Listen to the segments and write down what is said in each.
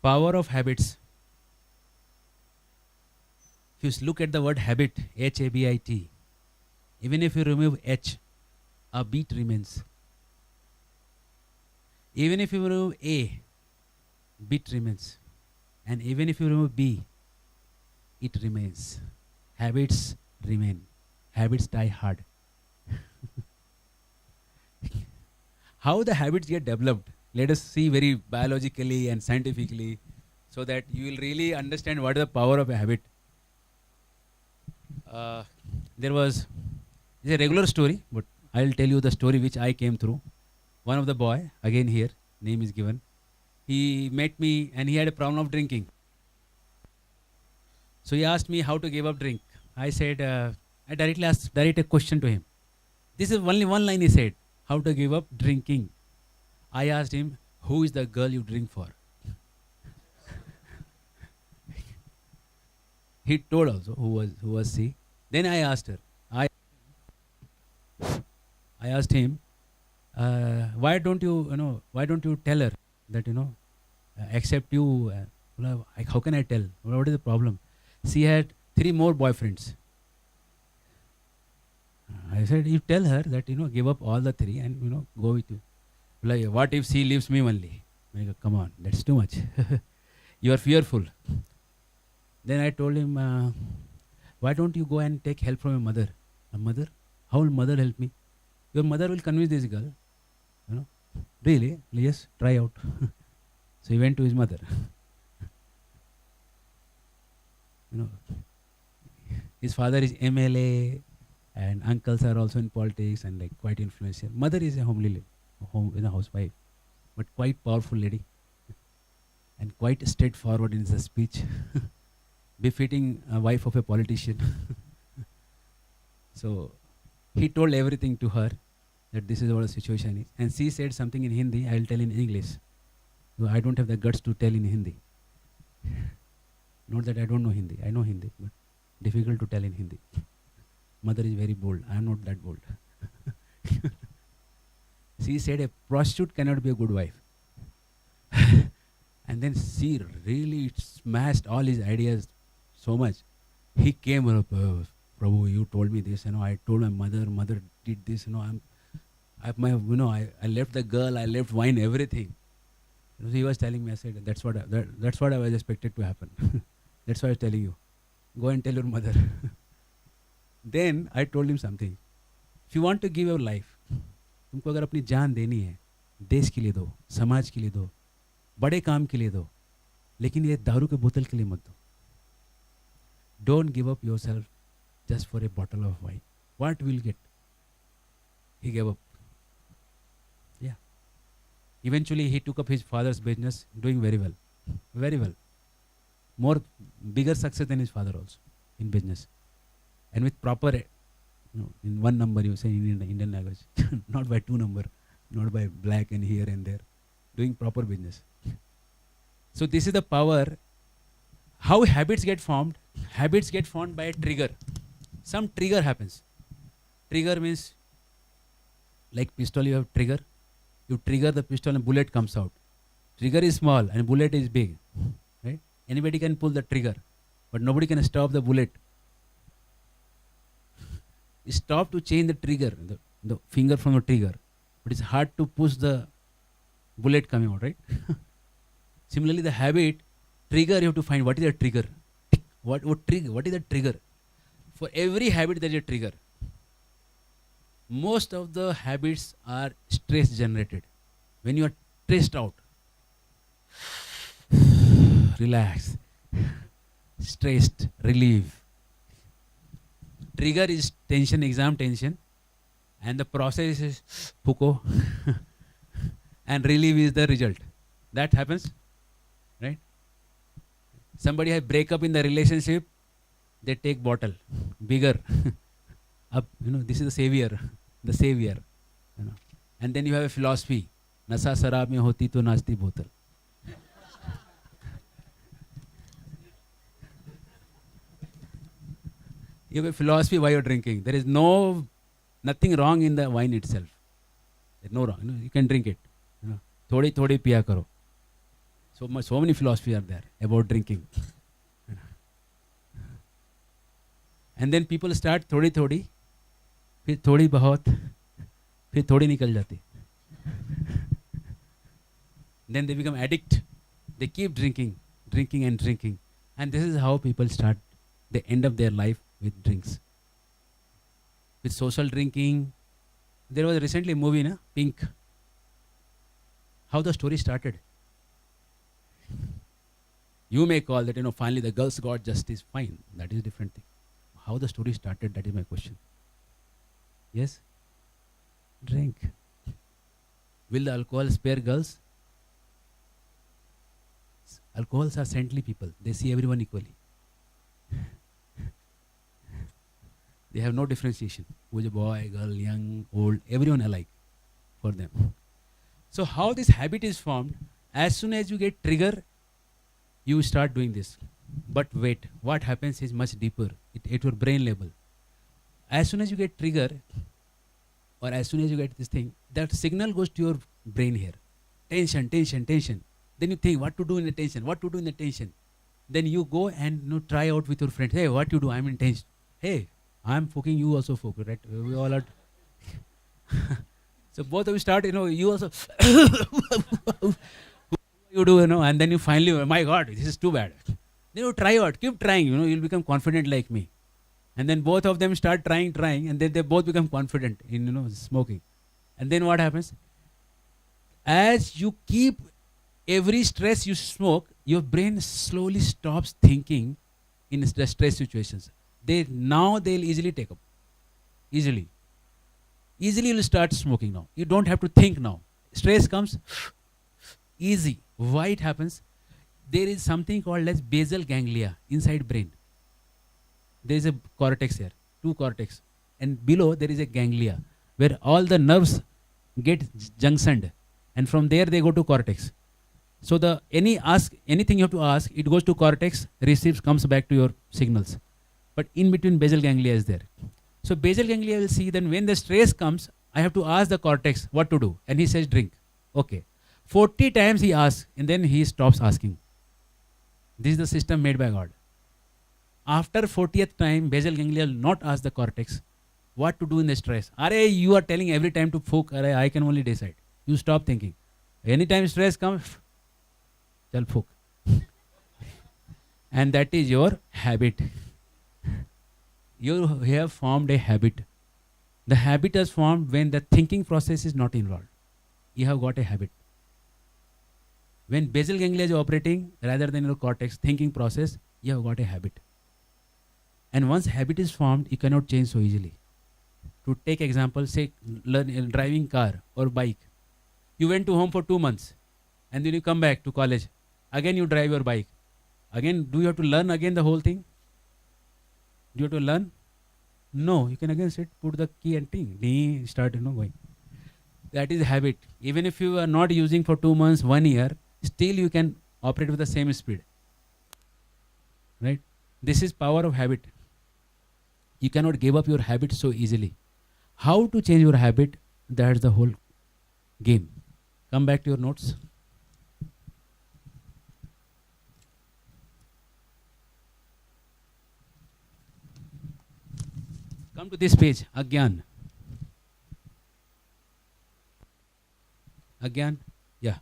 Power of habits. If you look at the word habit, H-A-B-I-T, even if you remove H, a beat remains. Even if you remove A, beat remains. And even if you remove B, it remains. Habits remain. Habits die hard. How the habits get developed? Let us see very biologically and scientifically so that you will really understand what is the power of a habit. It's a regular story, but I'll tell you the story which I came through. One of the boy, again here, name is given. He met me and he had a problem of drinking. So he asked me how to give up drink. I said, I directly asked a question to him. This is only one line he said, how to give up drinking. I asked him, who is the girl you drink for? He told also who was she. Then I asked her. I asked him, why don't you tell her that accept you? How can I tell? What is the problem? She had 3 more boyfriends. I said, you tell her that give up all the 3 and go with you. Like, what if she leaves me only? I go, come on, that's too much. You are fearful. Then I told him, why don't you go and take help from your mother? A mother? How will mother help me? Your mother will convince this girl. Really? Yes, try out. So he went to his mother. His father is MLA and uncles are also in politics and like quite influential. Mother is a housewife, but quite powerful lady and quite straightforward in her speech. Befitting a wife of a politician. So he told everything to her that this is what the situation is. And she said something in Hindi, I will tell in English. So I don't have the guts to tell in Hindi. Not that I don't know Hindi, I know Hindi, but difficult to tell in Hindi. Mother is very bold, I am not that bold. She said a prostitute cannot be a good wife. And then she really smashed all his ideas so much. He came up, Prabhu, you told me this, I told my mother did this, I left the girl, I left wine, everything. He was telling me, I said, that's what I was expected to happen. That's why I was telling you. Go and tell your mother. Then I told him something. If you want to give your life, तुमको अगर अपनी जान देनी है, देश के लिए दो, समाज के लिए दो, बड़े काम के लिए दो, लेकिन ये दारू के बोतल के लिए मत दो. Don't give up yourself just for a bottle of wine. What will you get? He gave up. Yeah. Eventually he took up his father's business, doing very well. Very well. Bigger success than his father also in business. And with proper, in 1 number you say in Indian language, not by 2 number, not by black and here and there, doing proper business. So this is the power. How habits get formed? Habits get formed by a trigger. Some trigger happens. Trigger means, like pistol, you have trigger. You trigger the pistol and bullet comes out. Trigger is small and bullet is big. Right? Anybody can pull the trigger, but nobody can stop the bullet. Stop to change the trigger, the finger from the trigger. But it's hard to push the bullet coming out, right? Similarly, the habit, trigger, you have to find what is the trigger. What is the trigger? For every habit, there is a trigger. Most of the habits are stress generated. When you are stressed out, relax, stressed, relieve. Trigger is tension, exam tension, and the process is puko, and relief is the result. That happens, right? Somebody has breakup in the relationship, they take bottle, bigger. Up, this is the savior. And then you have a philosophy. Nasa sarab mein hoti to nasti botal. You have a philosophy why you're drinking. There is nothing wrong in the wine itself. There's no wrong. You can drink it. Thodi thodi piya karo. So many philosophies are there about drinking. And then people start थोड़ी थोड़ी, फिर थोड़ी बहुत, फिर थोड़ी निकल जाती. Then they become addict. They keep drinking and drinking. And this is how people start the end of their life with drinks. With social drinking. There was recently a movie, na? Pink. How the story started. You may call that, finally the girls got justice. Fine. That is a different thing. How the story started, that is my question. Yes? Drink. Will the alcohol spare girls? Alcohols are saintly people. They see everyone equally. They have no differentiation. Who is a boy, girl, young, old, everyone alike for them. So how this habit is formed, as soon as you get trigger, you start doing this. But wait, what happens is much deeper at your brain level. As soon as you get trigger, or as soon as you get this thing, that signal goes to your brain here. Tension, tension, tension. Then you think what to do in the tension, what to do in the tension. Then you go and try out with your friends. Hey, what you do? I'm in tension. Hey, I'm focusing, you also focus, right? We all are. So both of you start, you also. You do, and then you finally, oh my God, this is too bad. Then you try out, keep trying, you'll become confident like me. And then both of them start trying, and then they both become confident in, smoking. And then what happens? As you keep every stress you smoke, your brain slowly stops thinking in the stress situations. They'll easily take up. Easily you'll start smoking now. You don't have to think now. Stress comes, easy. Why it happens? There is something called as basal ganglia inside brain. There is a cortex here, 2 cortex. And below there is a ganglia where all the nerves get junctioned. And from there they go to cortex. So anything you have to ask, it goes to cortex, receives, comes back to your signals. But in between basal ganglia is there. So basal ganglia will see then when the stress comes, I have to ask the cortex what to do. And he says drink. Okay. 40 times he asks and then he stops asking. This is the system made by God. After 40th time, basal ganglia will not ask the cortex what to do in the stress. Arey, you are telling every time to focus. Arey, I can only decide. You stop thinking. Anytime stress comes, chal focus. And that is your habit. You have formed a habit. The habit is formed when the thinking process is not involved. You have got a habit. When basal ganglia is operating rather than your cortex thinking process, you have got a habit. And once habit is formed, you cannot change so easily. To take example, say learn driving car or bike. You went to home for 2 months and then you come back to college. Again you drive your bike. Again, do you have to learn again the whole thing? Do you have to learn? No, you can again sit, put the key and ting, start going. That is habit. Even if you are not using for 2 months, 1 year, still you can operate with the same speed. Right? This is power of habit. You cannot give up your habit so easily. How to change your habit? That's the whole game. Come back to your notes. Come to this page, Agyan. Agyan, yeah.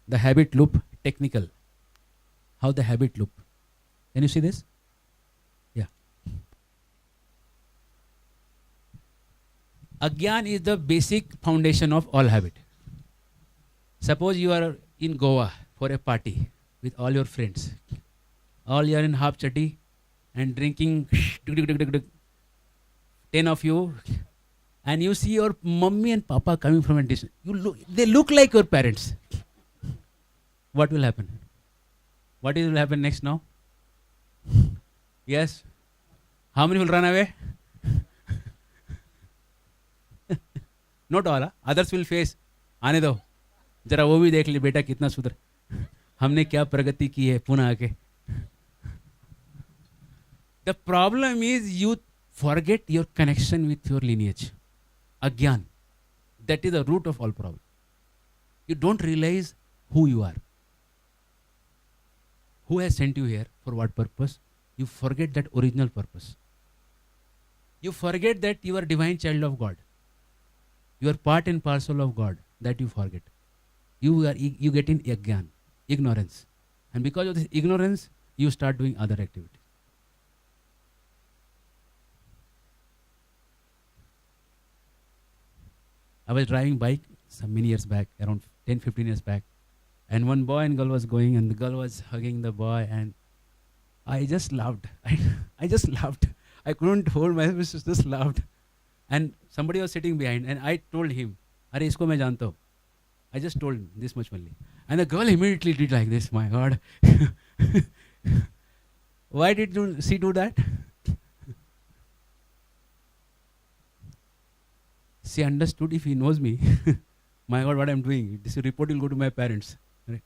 The habit loop, technical. How the habit loop. Can you see this? Yeah. Agyan is the basic foundation of all habit. Suppose you are in Goa for a party with all your friends. All you are in half chatti and drinking 10 of you, and you see your mummy and papa coming from a distance. They look like your parents. What will happen? What will happen next now? Yes? How many will run away? Not all. Others will face. आने दो. जरा वो भी देख ले बेटा कितना सुधर. हमने क्या प्रगति की है पुणे आके. The problem is you forget your connection with your lineage. Agyan. That is the root of all problems. You don't realize who you are. Who has sent you here? For what purpose? You forget that original purpose. You forget that you are divine child of God. You are part and parcel of God. That you forget. You get in Yagyan, ignorance. And because of this ignorance, you start doing other activities. I was driving bike some many years back, around 10-15 years back. And one boy and girl was going, and the girl was hugging the boy, and I just laughed. I just laughed. I couldn't hold myself, just laughed. And somebody was sitting behind, and I told him, "Arey, isko main janta hu." I just told him this much only. And the girl immediately did like this. My God. Why did she do that? She understood if he knows me, my God, what I'm doing. This report will go to my parents. Right?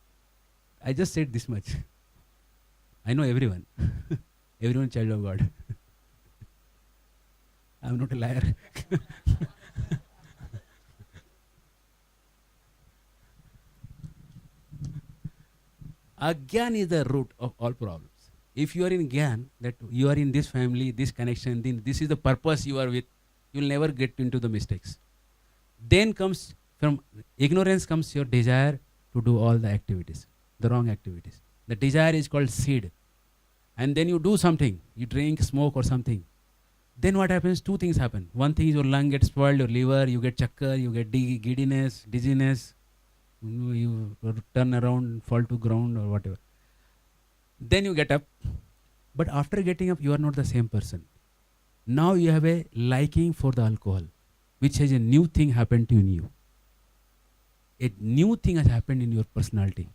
I just said this much. I know everyone. Everyone child of God. I'm not a liar. Agyan is the root of all problems. If you are in Gyan, that you are in this family, this connection, then this is the purpose you are with, you will never get into the mistakes. Then comes, from ignorance comes your desire to do all the activities, the wrong activities. The desire is called seed. And then you do something, you drink, smoke or something. Then what happens? Two things happen. One thing is your lung gets spoiled, your liver, you get chakkar, you get giddiness, dizziness. You turn around, fall to ground or whatever. Then you get up. But after getting up, you are not the same person. Now you have a liking for the alcohol, which has a new thing happened in you. A new thing has happened in your personality.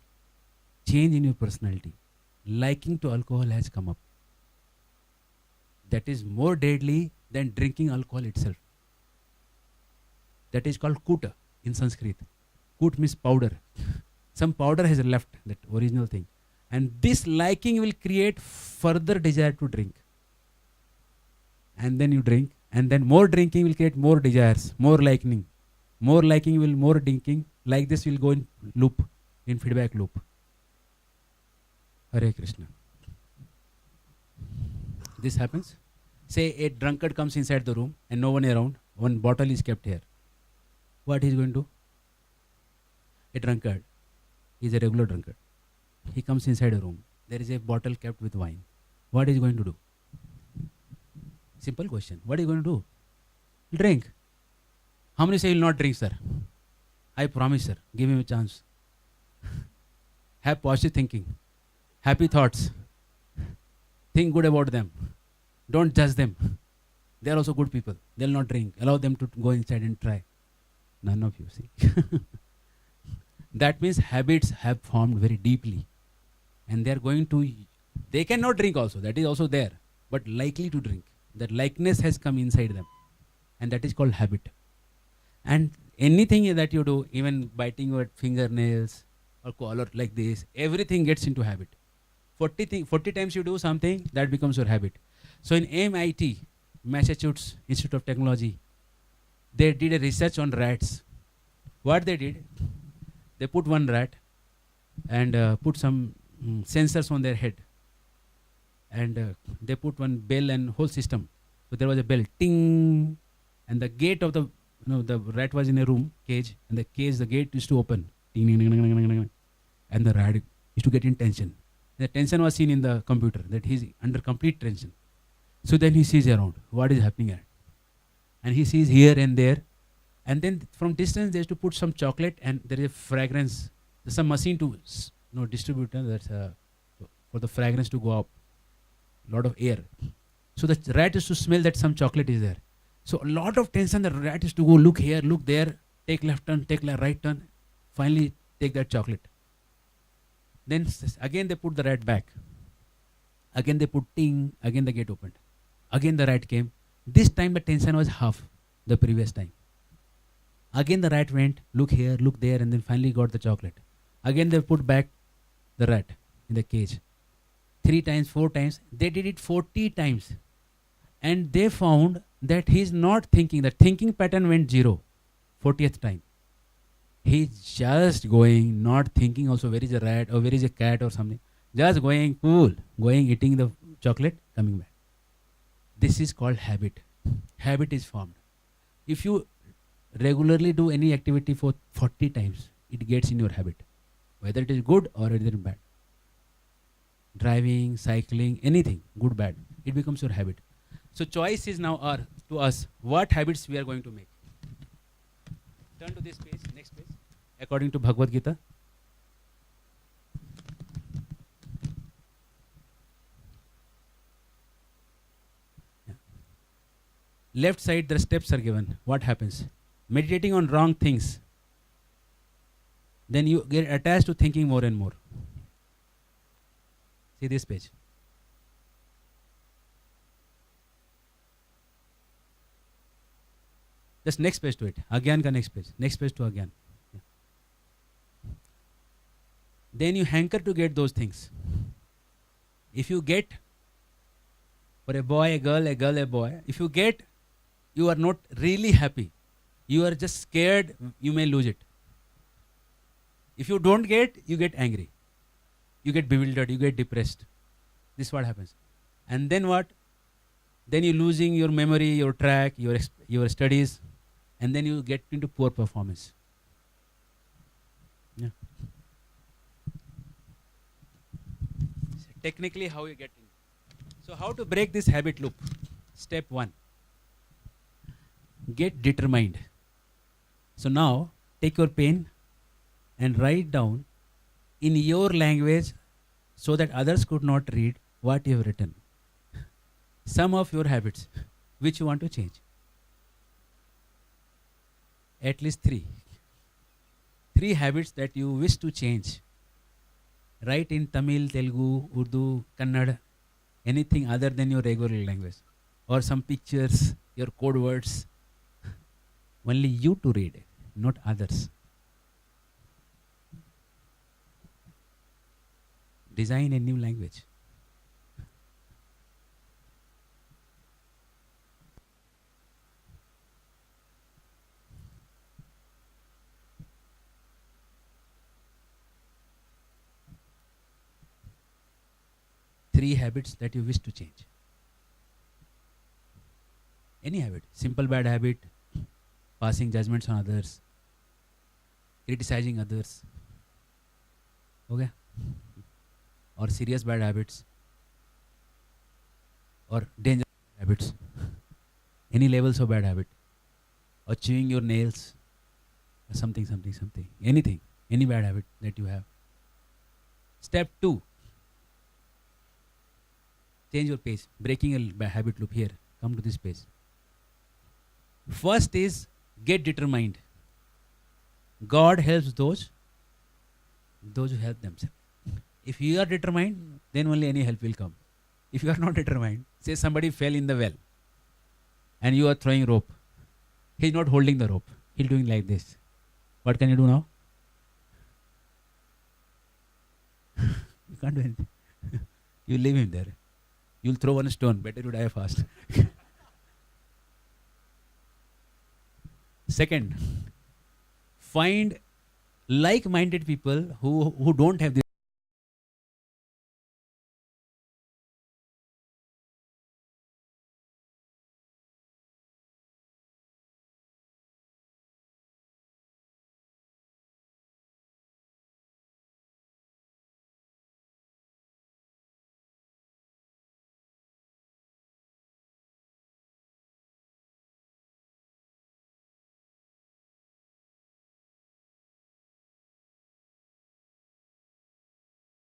Change in your personality. Liking to alcohol has come up. That is more deadly than drinking alcohol itself. That is called kuta in Sanskrit. Kut means powder. Some powder has left, that original thing. And this liking will create further desire to drink. And then you drink. And then more drinking will create more desires, more liking. More liking will more drinking. Like this will go in loop, in feedback loop. Hare Krishna. This happens. Say a drunkard comes inside the room and no one around. One bottle is kept here. What he is going to do? A drunkard is a regular drunkard. He comes inside a room. There is a bottle kept with wine. What is he going to do? Simple question. What are you going to do? Drink. How many say you will not drink, sir? I promise, sir. Give him a chance. Have positive thinking. Happy thoughts. Think good about them. Don't judge them. They are also good people. They will not drink. Allow them to go inside and try. None of you see. That means habits have formed very deeply. And they are going to, they cannot drink also. That is also there. But likely to drink. That likeness has come inside them. And that is called habit. And anything that you do, even biting your fingernails or collar like this, everything gets into habit. 40 times you do something, that becomes your habit. So in MIT, Massachusetts Institute of Technology, they did a research on rats. What they did, they put one rat and put some sensors on their head. And they put one bell and whole system. So there was a bell, ting, and the gate of the, the rat was in a room, cage, and the gate used to open, ting, ting, ting, ting, ting, ting, and the rat used to get in tension. The tension was seen in the computer, that he's under complete tension. So then he sees around, what is happening at? And he sees here and there. And then from distance, they used to put some chocolate and there is a fragrance. There's some machine to distribute that's for the fragrance to go up. Lot of air. So the rat is to smell that some chocolate is there. So a lot of tension, the rat is to go look here, look there, take left turn, take right turn, finally take that chocolate. Then again they put the rat back. Again they put ting, again the gate opened. Again the rat came. This time the tension was half the previous time. Again the rat went, look here, look there, and then finally got the chocolate. Again they put back the rat in the cage. 3 times, 4 times. They did it 40 times. And they found that he's not thinking. The thinking pattern went 0. 40th time. He's just going, not thinking also where is a rat or where is a cat or something. Just going cool, going, eating the chocolate, coming back. This is called habit. Habit is formed. If you regularly do any activity for 40 times, it gets in your habit. Whether it is good or it is bad. Driving, cycling, anything, good, bad. It becomes your habit. So choice is now to us what habits we are going to make. Turn to this page, next page. According to Bhagavad Gita. Yeah. Left side, the steps are given. What happens? Meditating on wrong things. Then you get attached to thinking more and more. See this page. Just next page to it. Agyan ka next page. Next page to Agyan. Yeah. Then you hanker to get those things. If you get, for a boy, a girl, a boy, if you get, you are not really happy. You are just scared you may lose it. If you don't get, you get angry. You get bewildered, you get depressed. This is what happens. And then what? Then you're losing your memory, your track, your studies, and then you get into poor performance. Yeah. So technically, how you get in. So how to break this habit loop? Step 1. Get determined. So now, take your pen and write down in your language so that others could not read what you have written. Some of your habits which you want to change. At least 3. 3 habits that you wish to change. Write in Tamil, Telugu, Urdu, Kannada, anything other than your regular language. Or some pictures, your code words. Only you to read, not others. Design a new language. Three habits that you wish to change. Any habit. Simple bad habit, passing judgments on others, criticizing others. Okay? Or serious bad habits, or dangerous habits. Any levels of bad habit, or chewing your nails, or something. Anything, any bad habit that you have. Step 2. Change your pace. Breaking a bad habit loop here. Come to this page. First is get determined. God helps those who help themselves. If you are determined, then only any help will come. If you are not determined, say somebody fell in the well and you are throwing rope. He is not holding the rope. He is doing like this. What can you do now? You can't do anything. You leave him there. You'll throw one stone. Better you die fast. Second, find like-minded people who don't have this.